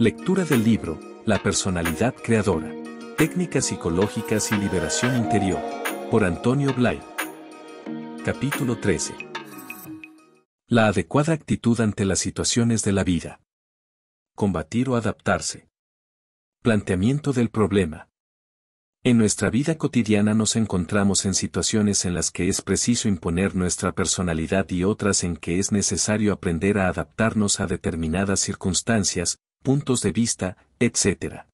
Lectura del libro, La personalidad creadora. Técnicas psicológicas y liberación interior. Por Antonio Blay. Capítulo 13. La adecuada actitud ante las situaciones de la vida. Combatir o adaptarse. Planteamiento del problema. En nuestra vida cotidiana nos encontramos en situaciones en las que es preciso imponer nuestra personalidad y otras en que es necesario aprender a adaptarnos a determinadas circunstancias, puntos de vista, etc.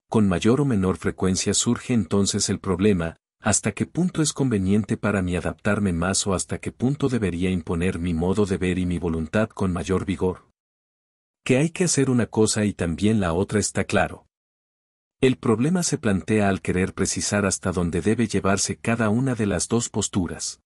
Con mayor o menor frecuencia surge entonces el problema, ¿hasta qué punto es conveniente para mí adaptarme más o hasta qué punto debería imponer mi modo de ver y mi voluntad con mayor vigor? Que hay que hacer una cosa y también la otra está claro. El problema se plantea al querer precisar hasta dónde debe llevarse cada una de las dos posturas.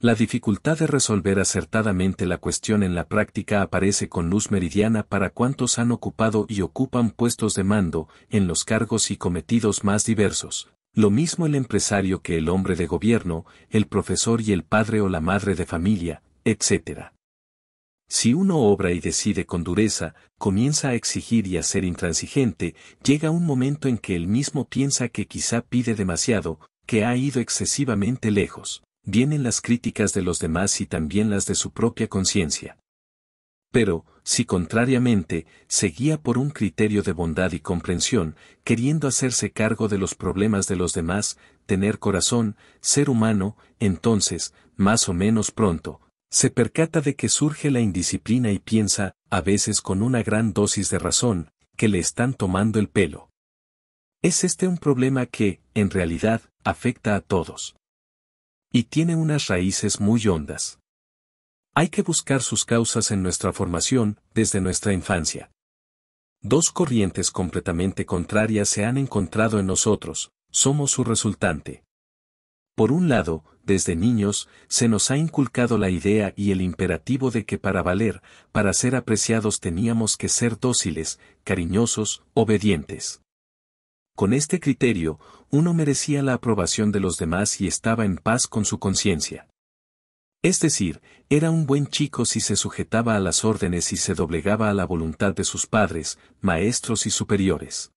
La dificultad de resolver acertadamente la cuestión en la práctica aparece con luz meridiana para cuantos han ocupado y ocupan puestos de mando, en los cargos y cometidos más diversos. Lo mismo el empresario que el hombre de gobierno, el profesor y el padre o la madre de familia, etc. Si uno obra y decide con dureza, comienza a exigir y a ser intransigente, llega un momento en que él mismo piensa que quizá pide demasiado, que ha ido excesivamente lejos. Vienen las críticas de los demás y también las de su propia conciencia. Pero, si contrariamente, se guía por un criterio de bondad y comprensión, queriendo hacerse cargo de los problemas de los demás, tener corazón, ser humano, entonces, más o menos pronto, se percata de que surge la indisciplina y piensa, a veces con una gran dosis de razón, que le están tomando el pelo. Es este un problema que, en realidad, afecta a todos. Y tiene unas raíces muy hondas. Hay que buscar sus causas en nuestra formación, desde nuestra infancia. Dos corrientes completamente contrarias se han encontrado en nosotros, somos su resultante. Por un lado, desde niños, se nos ha inculcado la idea y el imperativo de que para valer, para ser apreciados teníamos que ser dóciles, cariñosos, obedientes. Con este criterio, uno merecía la aprobación de los demás y estaba en paz con su conciencia. Es decir, era un buen chico si se sujetaba a las órdenes y se doblegaba a la voluntad de sus padres, maestros y superiores.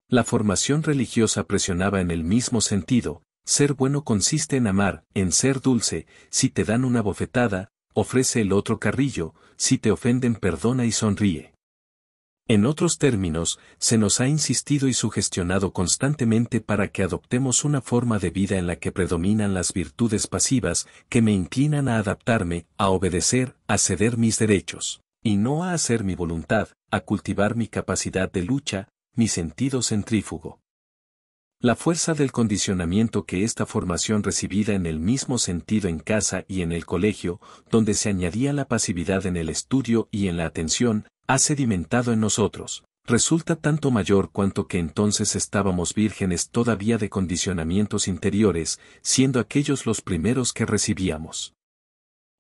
La formación religiosa presionaba en el mismo sentido. Ser bueno consiste en amar, en ser dulce, si te dan una bofetada, ofrece el otro carrillo, si te ofenden perdona y sonríe. En otros términos, se nos ha insistido y sugestionado constantemente para que adoptemos una forma de vida en la que predominan las virtudes pasivas, que me inclinan a adaptarme, a obedecer, a ceder mis derechos, y no a hacer mi voluntad, a cultivar mi capacidad de lucha, mi sentido centrífugo. La fuerza del condicionamiento que esta formación recibida en el mismo sentido en casa y en el colegio, donde se añadía la pasividad en el estudio y en la atención, ha sedimentado en nosotros, resulta tanto mayor cuanto que entonces estábamos vírgenes todavía de condicionamientos interiores, siendo aquellos los primeros que recibíamos.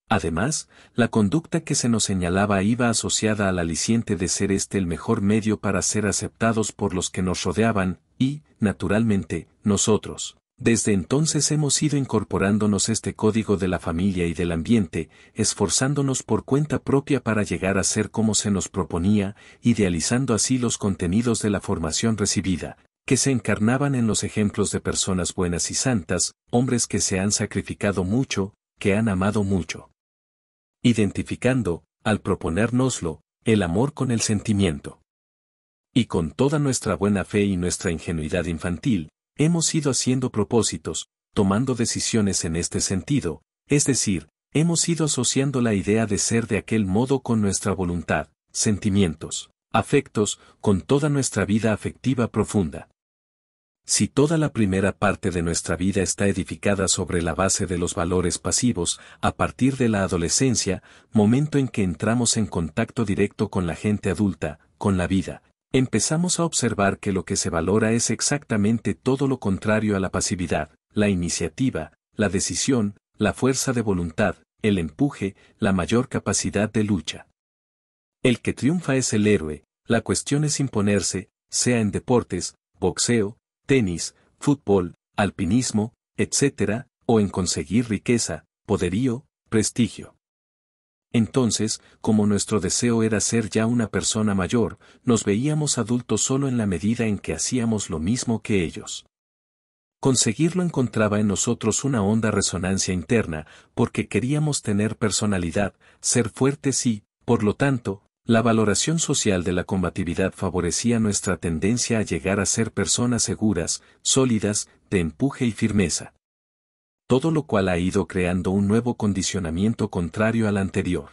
Además, la conducta que se nos señalaba iba asociada al aliciente de ser este el mejor medio para ser aceptados por los que nos rodeaban, y, naturalmente, nosotros. Desde entonces hemos ido incorporándonos este código de la familia y del ambiente, esforzándonos por cuenta propia para llegar a ser como se nos proponía, idealizando así los contenidos de la formación recibida, que se encarnaban en los ejemplos de personas buenas y santas, hombres que se han sacrificado mucho, que han amado mucho. Identificando, al proponérnoslo, el amor con el sentimiento. Y con toda nuestra buena fe y nuestra ingenuidad infantil, hemos ido haciendo propósitos, tomando decisiones en este sentido, es decir, hemos ido asociando la idea de ser de aquel modo con nuestra voluntad, sentimientos, afectos, con toda nuestra vida afectiva profunda. Si toda la primera parte de nuestra vida está edificada sobre la base de los valores pasivos, a partir de la adolescencia, momento en que entramos en contacto directo con la gente adulta, con la vida, empezamos a observar que lo que se valora es exactamente todo lo contrario a la pasividad, la iniciativa, la decisión, la fuerza de voluntad, el empuje, la mayor capacidad de lucha. El que triunfa es el héroe, la cuestión es imponerse, sea en deportes, boxeo, tenis, fútbol, alpinismo, etc., o en conseguir riqueza, poderío, prestigio. Entonces, como nuestro deseo era ser ya una persona mayor, nos veíamos adultos solo en la medida en que hacíamos lo mismo que ellos. Conseguirlo encontraba en nosotros una honda resonancia interna, porque queríamos tener personalidad, ser fuertes y, por lo tanto, la valoración social de la combatividad favorecía nuestra tendencia a llegar a ser personas seguras, sólidas, de empuje y firmeza. Todo lo cual ha ido creando un nuevo condicionamiento contrario al anterior.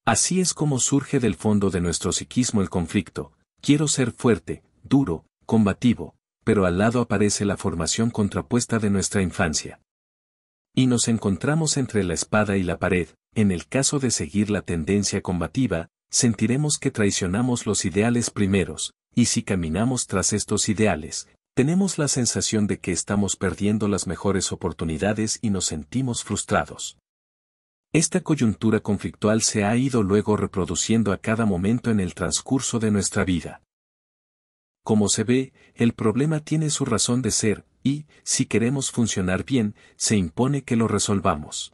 Así es como surge del fondo de nuestro psiquismo el conflicto: quiero ser fuerte, duro, combativo, pero al lado aparece la formación contrapuesta de nuestra infancia. Y nos encontramos entre la espada y la pared. En el caso de seguir la tendencia combativa, sentiremos que traicionamos los ideales primeros, y si caminamos tras estos ideales, tenemos la sensación de que estamos perdiendo las mejores oportunidades y nos sentimos frustrados. Esta coyuntura conflictual se ha ido luego reproduciendo a cada momento en el transcurso de nuestra vida. Como se ve, el problema tiene su razón de ser, y, si queremos funcionar bien, se impone que lo resolvamos.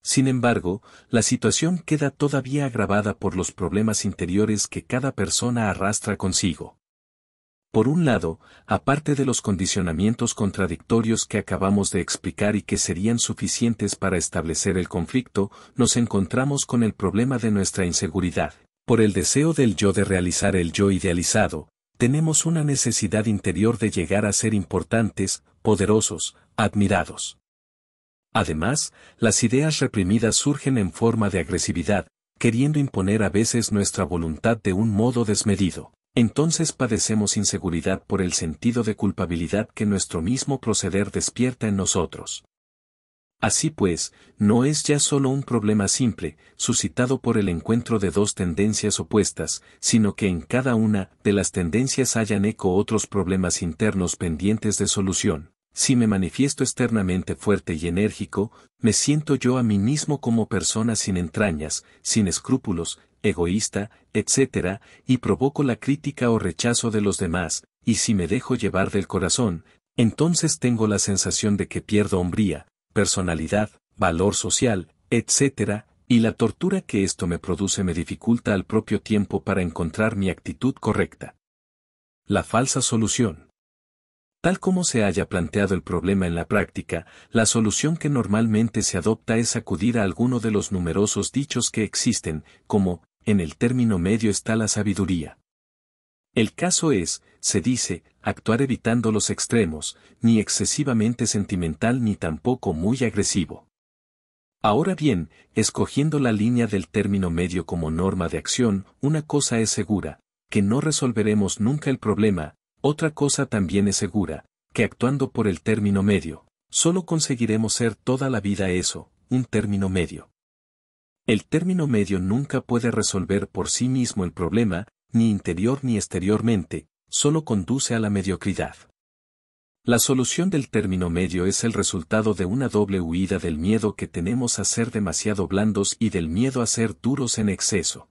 Sin embargo, la situación queda todavía agravada por los problemas interiores que cada persona arrastra consigo. Por un lado, aparte de los condicionamientos contradictorios que acabamos de explicar y que serían suficientes para establecer el conflicto, nos encontramos con el problema de nuestra inseguridad. Por el deseo del yo de realizar el yo idealizado, tenemos una necesidad interior de llegar a ser importantes, poderosos, admirados. Además, las ideas reprimidas surgen en forma de agresividad, queriendo imponer a veces nuestra voluntad de un modo desmedido. Entonces padecemos inseguridad por el sentido de culpabilidad que nuestro mismo proceder despierta en nosotros. Así pues, no es ya solo un problema simple, suscitado por el encuentro de dos tendencias opuestas, sino que en cada una de las tendencias hayan eco otros problemas internos pendientes de solución. Si me manifiesto externamente fuerte y enérgico, me siento yo a mí mismo como persona sin entrañas, sin escrúpulos, egoísta, etc., y provoco la crítica o rechazo de los demás, y si me dejo llevar del corazón, entonces tengo la sensación de que pierdo hombría, personalidad, valor social, etc., y la tortura que esto me produce me dificulta al propio tiempo para encontrar mi actitud correcta. La falsa solución. Tal como se haya planteado el problema en la práctica, la solución que normalmente se adopta es acudir a alguno de los numerosos dichos que existen, como, en el término medio está la sabiduría. El caso es, se dice, actuar evitando los extremos, ni excesivamente sentimental ni tampoco muy agresivo. Ahora bien, escogiendo la línea del término medio como norma de acción, una cosa es segura, que no resolveremos nunca el problema. Otra cosa también es segura, que actuando por el término medio, solo conseguiremos ser toda la vida eso, un término medio. El término medio nunca puede resolver por sí mismo el problema, ni interior ni exteriormente, solo conduce a la mediocridad. La solución del término medio es el resultado de una doble huida del miedo que tenemos a ser demasiado blandos y del miedo a ser duros en exceso.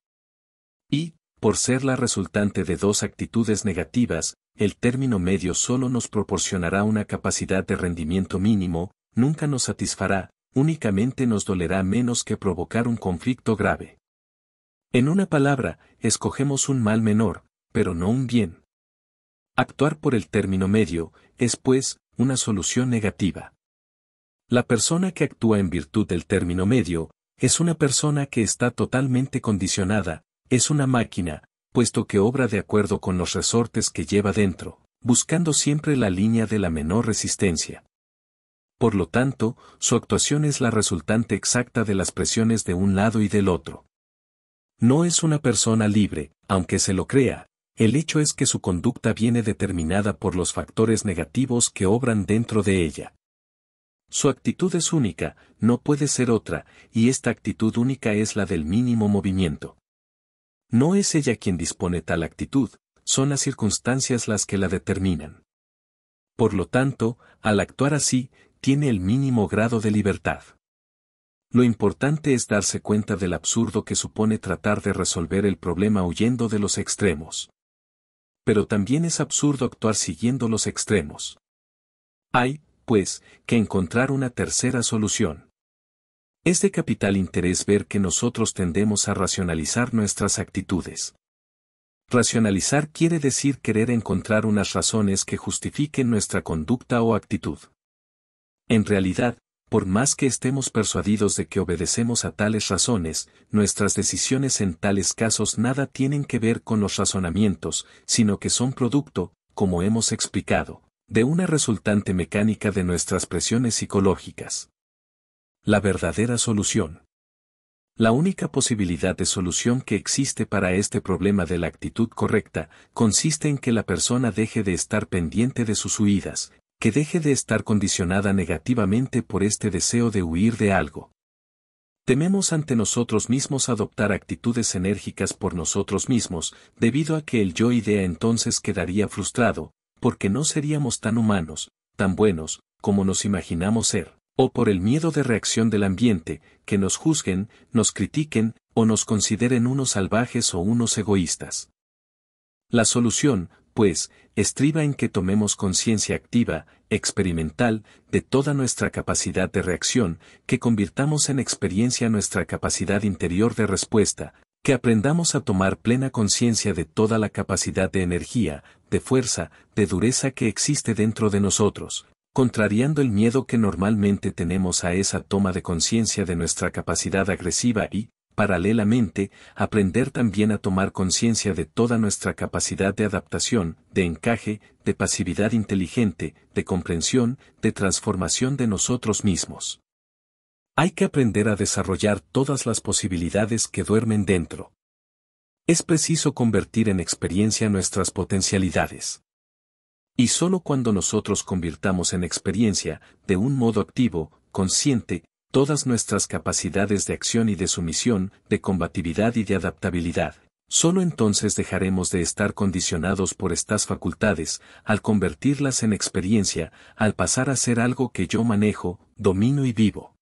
Y, por ser la resultante de dos actitudes negativas, el término medio solo nos proporcionará una capacidad de rendimiento mínimo, nunca nos satisfará, únicamente nos dolerá menos que provocar un conflicto grave. En una palabra, escogemos un mal menor, pero no un bien. Actuar por el término medio es, pues, una solución negativa. La persona que actúa en virtud del término medio es una persona que está totalmente condicionada, es una máquina, puesto que obra de acuerdo con los resortes que lleva dentro, buscando siempre la línea de la menor resistencia. Por lo tanto, su actuación es la resultante exacta de las presiones de un lado y del otro. No es una persona libre, aunque se lo crea, el hecho es que su conducta viene determinada por los factores negativos que obran dentro de ella. Su actitud es única, no puede ser otra, y esta actitud única es la del mínimo movimiento. No es ella quien dispone tal actitud, son las circunstancias las que la determinan. Por lo tanto, al actuar así, tiene el mínimo grado de libertad. Lo importante es darse cuenta del absurdo que supone tratar de resolver el problema huyendo de los extremos. Pero también es absurdo actuar siguiendo los extremos. Hay, pues, que encontrar una tercera solución. Es de capital interés ver que nosotros tendemos a racionalizar nuestras actitudes. Racionalizar quiere decir querer encontrar unas razones que justifiquen nuestra conducta o actitud. En realidad, por más que estemos persuadidos de que obedecemos a tales razones, nuestras decisiones en tales casos nada tienen que ver con los razonamientos, sino que son producto, como hemos explicado, de una resultante mecánica de nuestras presiones psicológicas. La verdadera solución. La única posibilidad de solución que existe para este problema de la actitud correcta, consiste en que la persona deje de estar pendiente de sus huidas, que deje de estar condicionada negativamente por este deseo de huir de algo. Tememos ante nosotros mismos adoptar actitudes enérgicas por nosotros mismos, debido a que el yo-idea entonces quedaría frustrado, porque no seríamos tan humanos, tan buenos, como nos imaginamos ser, o por el miedo de reacción del ambiente, que nos juzguen, nos critiquen, o nos consideren unos salvajes o unos egoístas. La solución, pues, estriba en que tomemos conciencia activa, experimental, de toda nuestra capacidad de reacción, que convirtamos en experiencia nuestra capacidad interior de respuesta, que aprendamos a tomar plena conciencia de toda la capacidad de energía, de fuerza, de dureza que existe dentro de nosotros, contrariando el miedo que normalmente tenemos a esa toma de conciencia de nuestra capacidad agresiva y, paralelamente, aprender también a tomar conciencia de toda nuestra capacidad de adaptación, de encaje, de pasividad inteligente, de comprensión, de transformación de nosotros mismos. Hay que aprender a desarrollar todas las posibilidades que duermen dentro. Es preciso convertir en experiencia nuestras potencialidades. Y solo cuando nosotros convirtamos en experiencia, de un modo activo, consciente, todas nuestras capacidades de acción y de sumisión, de combatividad y de adaptabilidad, solo entonces dejaremos de estar condicionados por estas facultades, al convertirlas en experiencia, al pasar a ser algo que yo manejo, domino y vivo.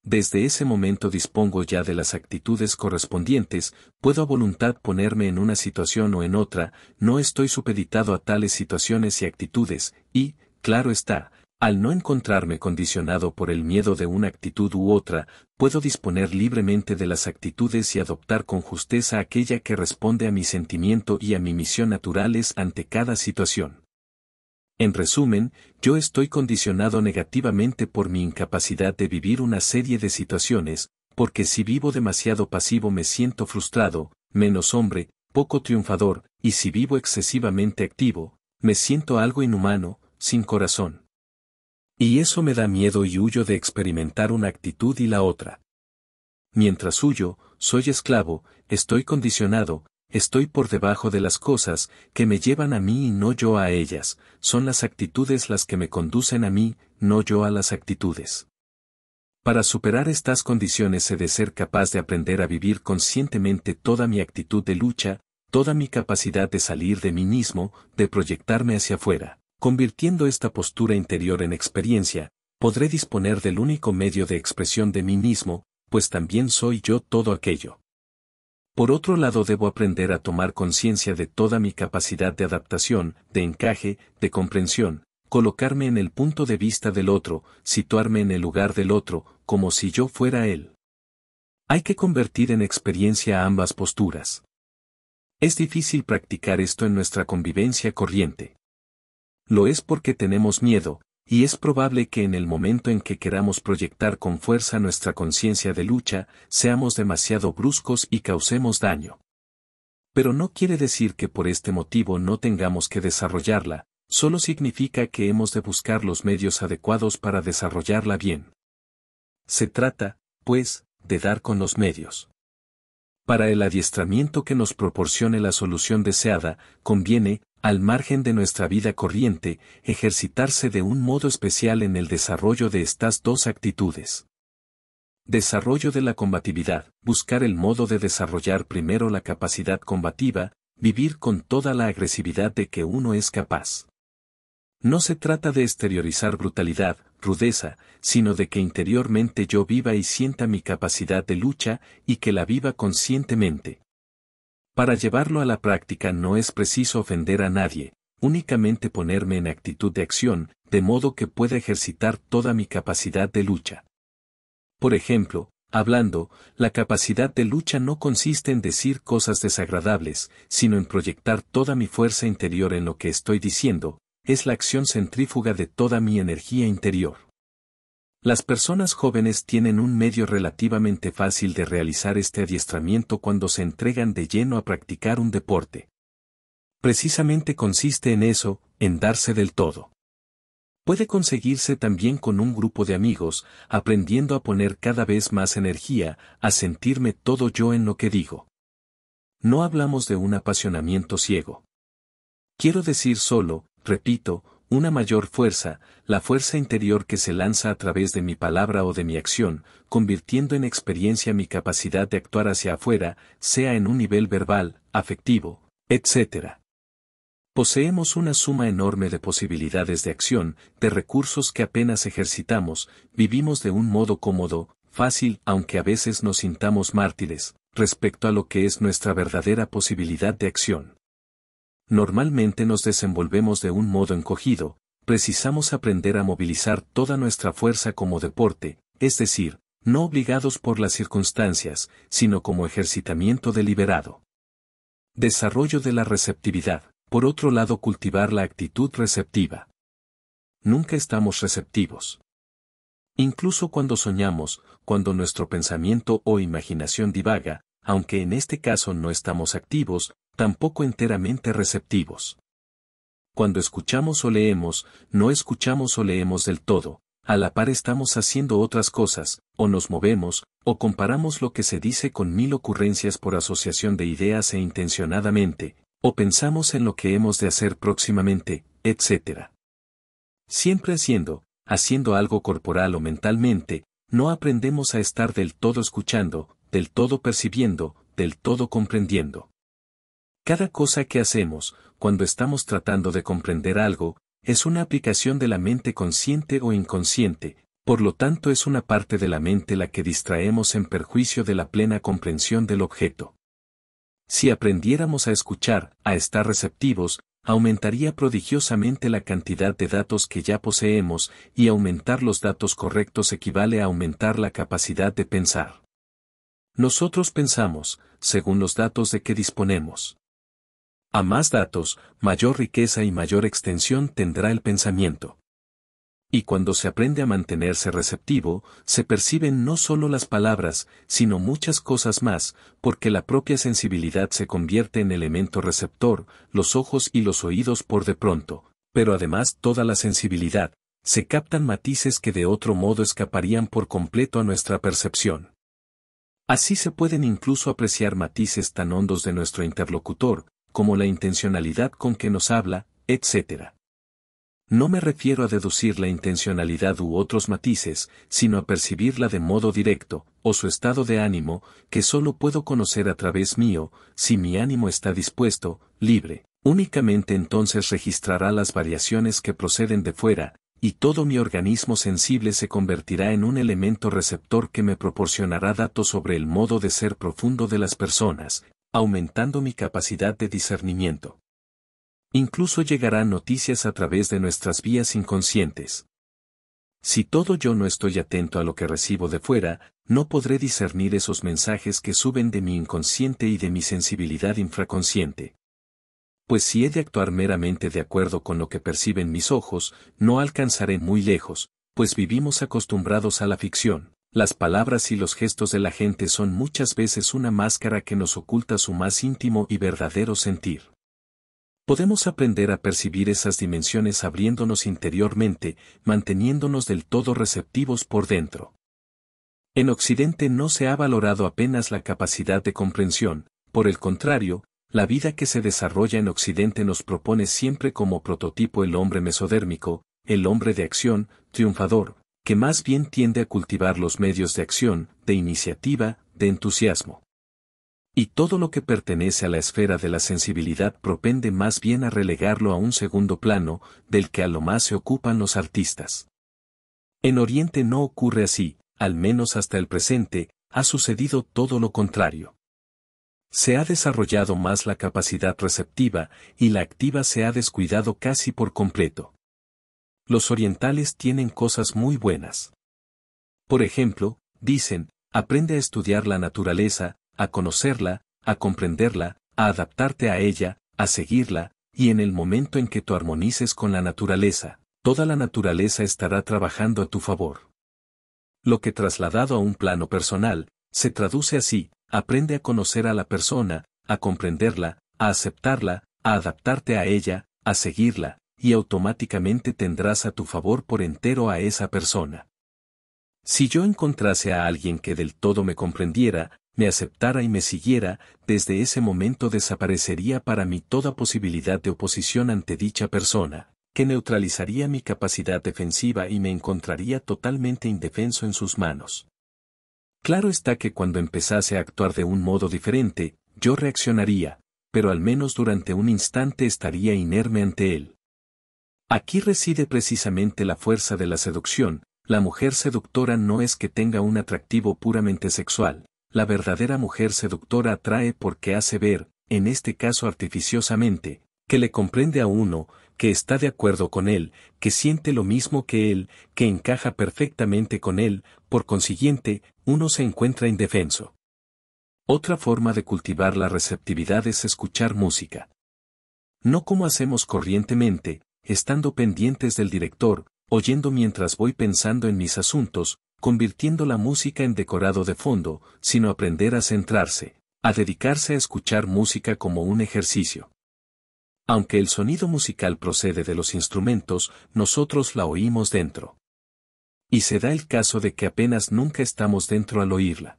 Desde ese momento dispongo ya de las actitudes correspondientes, puedo a voluntad ponerme en una situación o en otra, no estoy supeditado a tales situaciones y actitudes, y, claro está, al no encontrarme condicionado por el miedo de una actitud u otra, puedo disponer libremente de las actitudes y adoptar con justeza aquella que responde a mi sentimiento y a mi misión naturales ante cada situación. En resumen, yo estoy condicionado negativamente por mi incapacidad de vivir una serie de situaciones, porque si vivo demasiado pasivo me siento frustrado, menos hombre, poco triunfador, y si vivo excesivamente activo, me siento algo inhumano, sin corazón. Y eso me da miedo y huyo de experimentar una actitud y la otra. Mientras huyo, soy esclavo, estoy condicionado, estoy por debajo de las cosas que me llevan a mí y no yo a ellas, son las actitudes las que me conducen a mí, no yo a las actitudes. Para superar estas condiciones he de ser capaz de aprender a vivir conscientemente toda mi actitud de lucha, toda mi capacidad de salir de mí mismo, de proyectarme hacia afuera. Convirtiendo esta postura interior en experiencia, podré disponer del único medio de expresión de mí mismo, pues también soy yo todo aquello. Por otro lado debo aprender a tomar conciencia de toda mi capacidad de adaptación, de encaje, de comprensión, colocarme en el punto de vista del otro, situarme en el lugar del otro, como si yo fuera él. Hay que convertir en experiencia ambas posturas. Es difícil practicar esto en nuestra convivencia corriente. Lo es porque tenemos miedo, y es probable que en el momento en que queramos proyectar con fuerza nuestra conciencia de lucha, seamos demasiado bruscos y causemos daño. Pero no quiere decir que por este motivo no tengamos que desarrollarla, solo significa que hemos de buscar los medios adecuados para desarrollarla bien. Se trata, pues, de dar con los medios. Para el adiestramiento que nos proporcione la solución deseada, conviene, al margen de nuestra vida corriente, ejercitarse de un modo especial en el desarrollo de estas dos actitudes. Desarrollo de la combatividad, buscar el modo de desarrollar primero la capacidad combativa, vivir con toda la agresividad de que uno es capaz. No se trata de exteriorizar brutalidad, rudeza, sino de que interiormente yo viva y sienta mi capacidad de lucha y que la viva conscientemente. Para llevarlo a la práctica no es preciso ofender a nadie, únicamente ponerme en actitud de acción, de modo que pueda ejercitar toda mi capacidad de lucha. Por ejemplo, hablando, la capacidad de lucha no consiste en decir cosas desagradables, sino en proyectar toda mi fuerza interior en lo que estoy diciendo, es la acción centrífuga de toda mi energía interior. Las personas jóvenes tienen un medio relativamente fácil de realizar este adiestramiento cuando se entregan de lleno a practicar un deporte. Precisamente consiste en eso, en darse del todo. Puede conseguirse también con un grupo de amigos, aprendiendo a poner cada vez más energía, a sentirme todo yo en lo que digo. No hablamos de un apasionamiento ciego. Quiero decir solo, repito, una mayor fuerza, la fuerza interior que se lanza a través de mi palabra o de mi acción, convirtiendo en experiencia mi capacidad de actuar hacia afuera, sea en un nivel verbal, afectivo, etc. Poseemos una suma enorme de posibilidades de acción, de recursos que apenas ejercitamos, vivimos de un modo cómodo, fácil, aunque a veces nos sintamos mártires, respecto a lo que es nuestra verdadera posibilidad de acción. Normalmente nos desenvolvemos de un modo encogido, precisamos aprender a movilizar toda nuestra fuerza como deporte, es decir, no obligados por las circunstancias, sino como ejercitamiento deliberado. Desarrollo de la receptividad. Por otro lado, cultivar la actitud receptiva. Nunca estamos receptivos. Incluso cuando soñamos, cuando nuestro pensamiento o imaginación divaga, aunque en este caso no estamos activos, tampoco enteramente receptivos. Cuando escuchamos o leemos, no escuchamos o leemos del todo, a la par estamos haciendo otras cosas, o nos movemos, o comparamos lo que se dice con mil ocurrencias por asociación de ideas e intencionadamente, o pensamos en lo que hemos de hacer próximamente, etc. Siempre haciendo algo corporal o mentalmente, no aprendemos a estar del todo escuchando, del todo percibiendo, del todo comprendiendo. Cada cosa que hacemos, cuando estamos tratando de comprender algo, es una aplicación de la mente consciente o inconsciente, por lo tanto es una parte de la mente la que distraemos en perjuicio de la plena comprensión del objeto. Si aprendiéramos a escuchar, a estar receptivos, aumentaría prodigiosamente la cantidad de datos que ya poseemos, y aumentar los datos correctos equivale a aumentar la capacidad de pensar. Nosotros pensamos, según los datos de que disponemos. A más datos, mayor riqueza y mayor extensión tendrá el pensamiento. Y cuando se aprende a mantenerse receptivo, se perciben no solo las palabras, sino muchas cosas más, porque la propia sensibilidad se convierte en elemento receptor, los ojos y los oídos por de pronto, pero además toda la sensibilidad, se captan matices que de otro modo escaparían por completo a nuestra percepción. Así se pueden incluso apreciar matices tan hondos de nuestro interlocutor, como la intencionalidad con que nos habla, etc. No me refiero a deducir la intencionalidad u otros matices, sino a percibirla de modo directo, o su estado de ánimo, que solo puedo conocer a través mío, si mi ánimo está dispuesto, libre, únicamente entonces registrará las variaciones que proceden de fuera, y todo mi organismo sensible se convertirá en un elemento receptor que me proporcionará datos sobre el modo de ser profundo de las personas, aumentando mi capacidad de discernimiento. Incluso llegarán noticias a través de nuestras vías inconscientes. Si todo yo no estoy atento a lo que recibo de fuera, no podré discernir esos mensajes que suben de mi inconsciente y de mi sensibilidad infraconsciente. Pues si he de actuar meramente de acuerdo con lo que perciben mis ojos, no alcanzaré muy lejos, pues vivimos acostumbrados a la ficción. Las palabras y los gestos de la gente son muchas veces una máscara que nos oculta su más íntimo y verdadero sentir. Podemos aprender a percibir esas dimensiones abriéndonos interiormente, manteniéndonos del todo receptivos por dentro. En Occidente no se ha valorado apenas la capacidad de comprensión, por el contrario, la vida que se desarrolla en Occidente nos propone siempre como prototipo el hombre mesodérmico, el hombre de acción, triunfador, que más bien tiende a cultivar los medios de acción, de iniciativa, de entusiasmo. Y todo lo que pertenece a la esfera de la sensibilidad propende más bien a relegarlo a un segundo plano, del que a lo más se ocupan los artistas. En Oriente no ocurre así, al menos hasta el presente, ha sucedido todo lo contrario. Se ha desarrollado más la capacidad receptiva, y la activa se ha descuidado casi por completo. Los orientales tienen cosas muy buenas. Por ejemplo, Dicen, aprende a estudiar la naturaleza, a conocerla, a comprenderla, a adaptarte a ella, a seguirla, y en el momento en que tú armonices con la naturaleza, toda la naturaleza estará trabajando a tu favor. Lo que trasladado a un plano personal, se traduce así: aprende a conocer a la persona, a comprenderla, a aceptarla, a adaptarte a ella, a seguirla, y automáticamente tendrás a tu favor por entero a esa persona. Si yo encontrase a alguien que del todo me comprendiera, me aceptara y me siguiera, desde ese momento desaparecería para mí toda posibilidad de oposición ante dicha persona, que neutralizaría mi capacidad defensiva y me encontraría totalmente indefenso en sus manos. Claro está que cuando empezase a actuar de un modo diferente, yo reaccionaría, pero al menos durante un instante estaría inerme ante él. Aquí reside precisamente la fuerza de la seducción. La mujer seductora no es que tenga un atractivo puramente sexual, la verdadera mujer seductora atrae porque hace ver, en este caso artificiosamente, que le comprende a uno, que está de acuerdo con él, que siente lo mismo que él, que encaja perfectamente con él, por consiguiente, uno se encuentra indefenso. Otra forma de cultivar la receptividad es escuchar música. No como hacemos corrientemente, estando pendientes del director, oyendo mientras voy pensando en mis asuntos, convirtiendo la música en decorado de fondo, sino aprender a centrarse, a dedicarse a escuchar música como un ejercicio. Aunque el sonido musical procede de los instrumentos, nosotros la oímos dentro. Y se da el caso de que apenas nunca estamos dentro al oírla.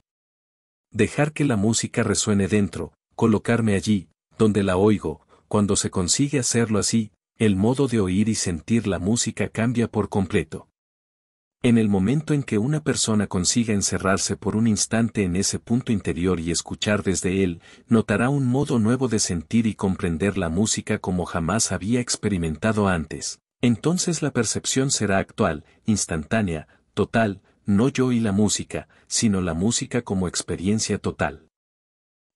Dejar que la música resuene dentro, colocarme allí, donde la oigo, cuando se consigue hacerlo así, el modo de oír y sentir la música cambia por completo. En el momento en que una persona consiga encerrarse por un instante en ese punto interior y escuchar desde él, notará un modo nuevo de sentir y comprender la música como jamás había experimentado antes. Entonces la percepción será actual, instantánea, total, no yo y la música, sino la música como experiencia total.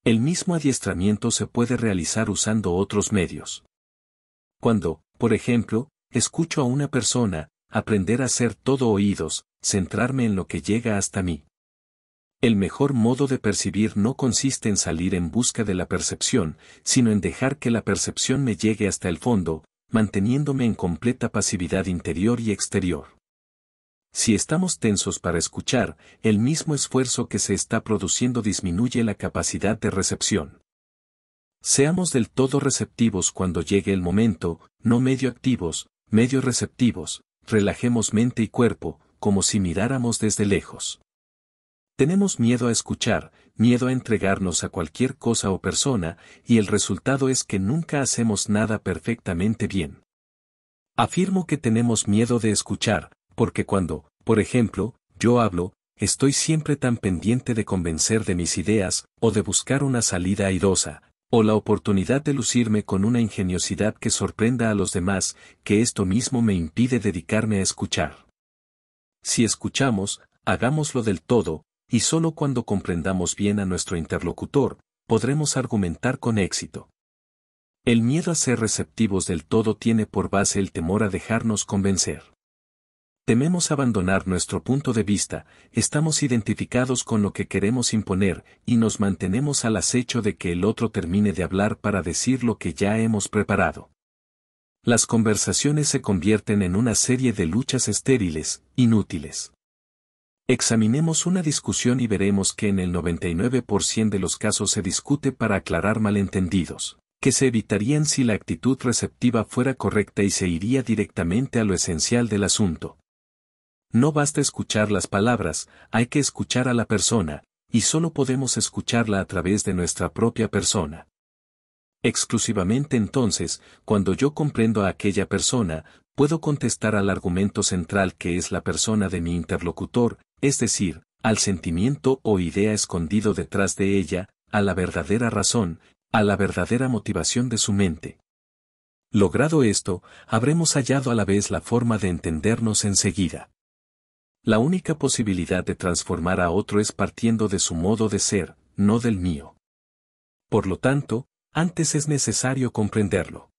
El mismo adiestramiento se puede realizar usando otros medios. Cuando, por ejemplo, escucho a una persona, aprender a ser todo oídos, centrarme en lo que llega hasta mí. El mejor modo de percibir no consiste en salir en busca de la percepción, sino en dejar que la percepción me llegue hasta el fondo, manteniéndome en completa pasividad interior y exterior. Si estamos tensos para escuchar, el mismo esfuerzo que se está produciendo disminuye la capacidad de recepción. Seamos del todo receptivos cuando llegue el momento, no medio activos, medio receptivos, relajemos mente y cuerpo, como si miráramos desde lejos. Tenemos miedo a escuchar, miedo a entregarnos a cualquier cosa o persona, y el resultado es que nunca hacemos nada perfectamente bien. Afirmo que tenemos miedo de escuchar, porque cuando, por ejemplo, yo hablo, estoy siempre tan pendiente de convencer de mis ideas, o de buscar una salida airosa, o la oportunidad de lucirme con una ingeniosidad que sorprenda a los demás, que esto mismo me impide dedicarme a escuchar. Si escuchamos, hagámoslo del todo, y solo cuando comprendamos bien a nuestro interlocutor, podremos argumentar con éxito. El miedo a ser receptivos del todo tiene por base el temor a dejarnos convencer. Tememos abandonar nuestro punto de vista, estamos identificados con lo que queremos imponer, y nos mantenemos al acecho de que el otro termine de hablar para decir lo que ya hemos preparado. Las conversaciones se convierten en una serie de luchas estériles, inútiles. Examinemos una discusión y veremos que en el 99% de los casos se discute para aclarar malentendidos, que se evitarían si la actitud receptiva fuera correcta y se iría directamente a lo esencial del asunto. No basta escuchar las palabras, hay que escuchar a la persona, y solo podemos escucharla a través de nuestra propia persona. Exclusivamente entonces, cuando yo comprendo a aquella persona, puedo contestar al argumento central que es la persona de mi interlocutor, es decir, al sentimiento o idea escondido detrás de ella, a la verdadera razón, a la verdadera motivación de su mente. Logrado esto, habremos hallado a la vez la forma de entendernos enseguida. La única posibilidad de transformar a otro es partiendo de su modo de ser, no del mío. Por lo tanto, antes es necesario comprenderlo.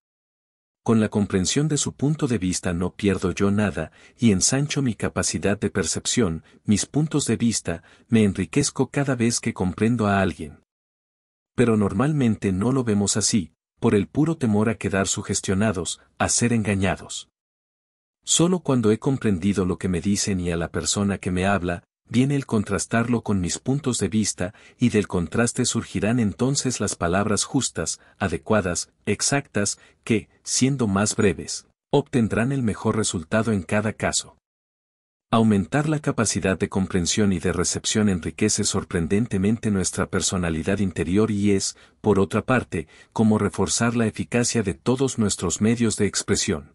Con la comprensión de su punto de vista no pierdo yo nada, y ensancho mi capacidad de percepción, mis puntos de vista, me enriquezco cada vez que comprendo a alguien. Pero normalmente no lo vemos así, por el puro temor a quedar sugestionados, a ser engañados. Solo cuando he comprendido lo que me dicen y a la persona que me habla, viene el contrastarlo con mis puntos de vista, y del contraste surgirán entonces las palabras justas, adecuadas, exactas, que, siendo más breves, obtendrán el mejor resultado en cada caso. Aumentar la capacidad de comprensión y de recepción enriquece sorprendentemente nuestra personalidad interior y es, por otra parte, como reforzar la eficacia de todos nuestros medios de expresión.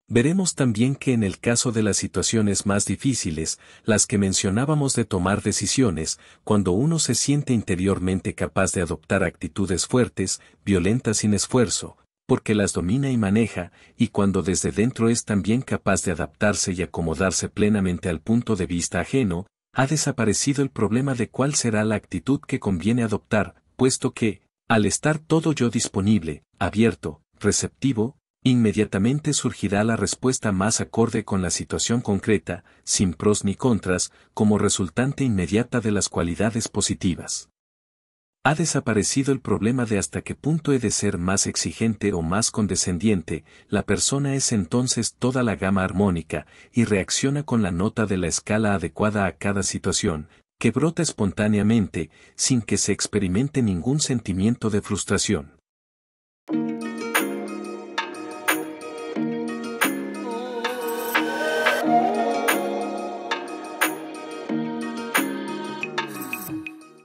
Veremos también que en el caso de las situaciones más difíciles, las que mencionábamos de tomar decisiones, cuando uno se siente interiormente capaz de adoptar actitudes fuertes, violentas sin esfuerzo, porque las domina y maneja, y cuando desde dentro es también capaz de adaptarse y acomodarse plenamente al punto de vista ajeno, ha desaparecido el problema de cuál será la actitud que conviene adoptar, puesto que, al estar todo yo disponible, abierto, receptivo, inmediatamente surgirá la respuesta más acorde con la situación concreta, sin pros ni contras, como resultante inmediata de las cualidades positivas. Ha desaparecido el problema de hasta qué punto he de ser más exigente o más condescendiente, la persona es entonces toda la gama armónica, y reacciona con la nota de la escala adecuada a cada situación, que brota espontáneamente, sin que se experimente ningún sentimiento de frustración.